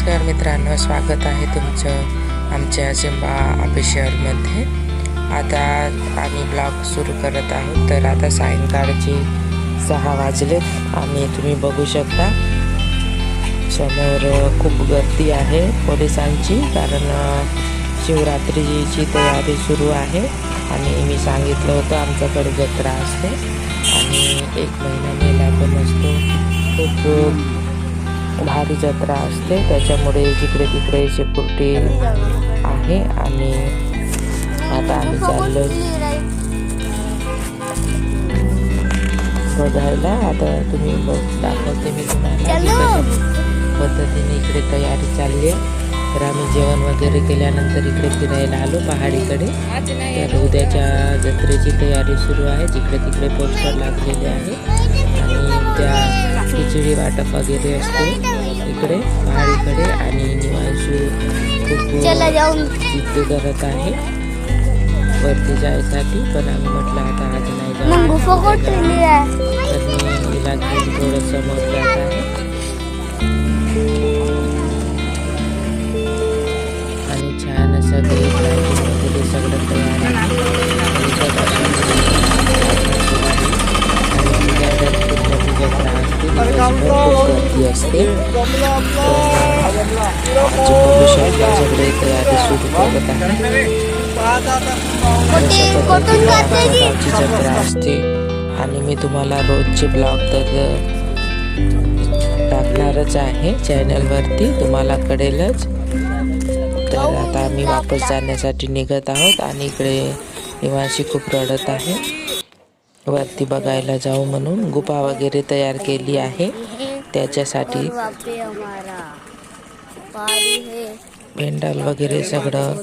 नमस्कार मित्रांनो, स्वागत आहे तुमचं आमच्या सिम्बा ऑफिशियलमध्ये। आता आम्ही ब्लॉग सुरू करत आहोत। तर आता सायंकाळचे 6 वाजलेत आणि तुम्ही बघू शकता समोर खूप गर्दी आहे पोलिसांची, कारण शिवरात्रीची तयारी सुरू आहे। आणि मी सांगितलं होतं आमच्याकडे जत्रा असते आणि 1 महिना मेला पण असतो, खूप भारी जत्रा असते, त्याच्यामुळे जिकडे तिकडे सिक्युरिटी आहे। आणि आता आम्ही चाललो बघायला। आता तुम्ही दाखवते मी तुम्हाला पद्धतीने इकडे तयारी चालली आहे। तर आम्ही जेवण वगैरे केल्यानंतर इकडे फिरायला आलो पहाडीकडे। तर उद्याच्या जत्रेची तयारी सुरू आहे, जिकडे तिकडे पोस्टर लागलेले आहे आणि त्या खिचडी वाटप वगैरे असते इकडे पहाडीकडे। आणि निवांशू खूप जिद्द करत आहे वरती जायसाठी, पण आम्ही म्हटलं आता आज नाही जाऊ, तर मी हिला घेऊन थोडं समोर जात आहे। आणि छान असं ते लाईटिंग वगैरे सगळं तयार आहे। गर्दी असते, सगळे तयारी सुरू करत आहे। गावची जत्रा असते आणि मी तुम्हाला रोजचे ब्लॉग तर टाकणारच आहे चॅनलवरती, तुम्हाला कळेलच। तर आता आम्ही वापस जाण्यासाठी निघत आहोत आणि इकडे निवासी खूप रडत आहे, वरती बघायला जाऊ म्हणून गुफा वगैरे तयार केली आहे त्याच्यासाठी। पेंडाल वगैरे सगळं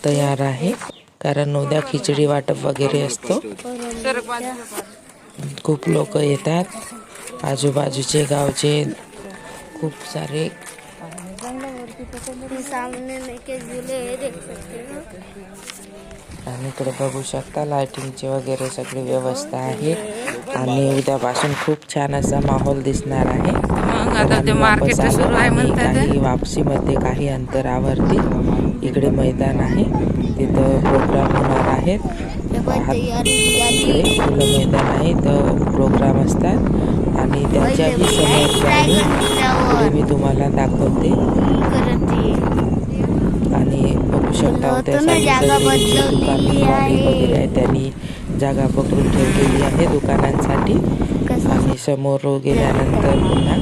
तयार आहे, कारण उद्या खिचडी वाटप वगैरे असतो। खूप लोक येतात आजूबाजूचे गावचे, खूप सारे। आणि इकडे बघू शकता लाइटिंगची वगैरे सगळी व्यवस्था आहे आणि उद्यापासून खूप छान असा माहोल दिसणार आहे। काही वापसीमध्ये काही अंतरावरती इकडे मैदान आहे, तिथं प्रोग्राम होणार आहेत। खुलं मैदान आहे, तर प्रोग्राम असतात आणि त्याच्याही समोर मी तुम्हाला दाखवते। आणि बघू शकता उद्यासाठी दुकानवाले वगैरे आहे, त्यांनी जागा पकडून ठेवलेली आहे दुकानांसाठी। आणि समोर गेल्यानंतर पुन्हा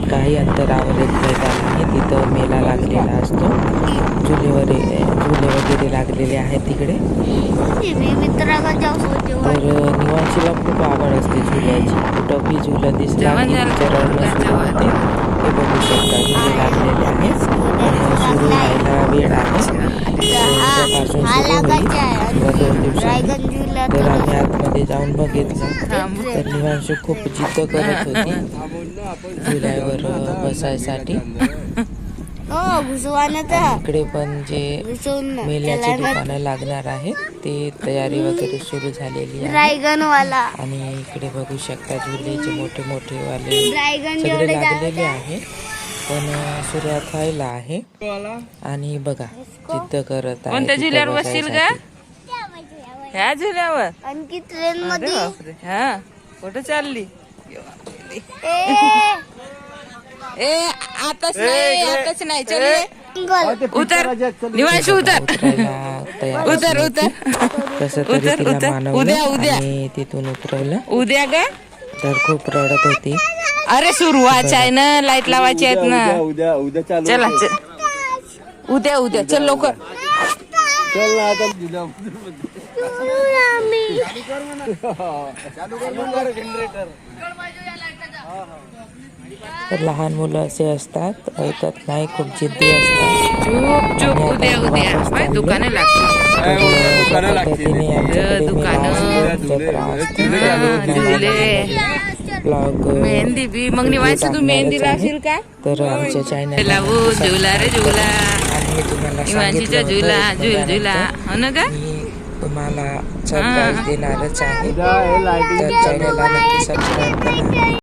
काही अंतरावर एक मैदान आहे, तिथं मेला लागलेला असतो, झुले वगैरे लागलेले आहेत तिकडे। तर निवांशीला खूप आवड असते झुल्याची, कुठं बी झुलं दिसला की रडणं सुरू होते। हे बघू शकता झुले लागलेले आहेत, पण सुरू व्हायला वेळ आहे, उद्यापासून सुरू होईल 2 दिवसांनी। तर आम्ही आतमध्ये जाऊन बघितलं, तर निवांशू खूप जिद्द करत होती झुल्यावर बसायसाठी। इकडे पण जे मेल्याची दुकानं लागणार आहेत ते तयारी वगैरे सुरू झालेली आहे। आणि इकडे बघू शकता झुलेचे मोठे मोठे वाले सगळे लागलेले आहे, पण सुरुवात व्हायला आहे। आणि बघा जिद्द करत आहे। कोणत्या झुल्यावर बसशील का? ह्या झुल्यावर? आणखी ट्रेन मध्ये? हा, कुठं चालली? आताच नाही चल उतर निवांशू, उतर कसं तरी तिला मानवलं आणि तिथून उतरवलं। उद्या का? तर खूप रडत होती। अरे सुरुवात आहे ना, लाईट लावायची आहेत ना। चला उद्या चल लवकर तर लहान मुलं असे असतात, ऐकत नाही, खूप जिद्दी असतात। चुप उद्या दुकानं लागतात, मेहंदी बी। मग निवांशी तू मेहंदी लावशील का? तर आमच्या चॅनल झुला रे झुला, निवांशीचा झुला झुला हो ना का? तुम्हाला सरप्राईज देणारच आहे, तर चॅनलला नक्की सबस्क्राईब करा।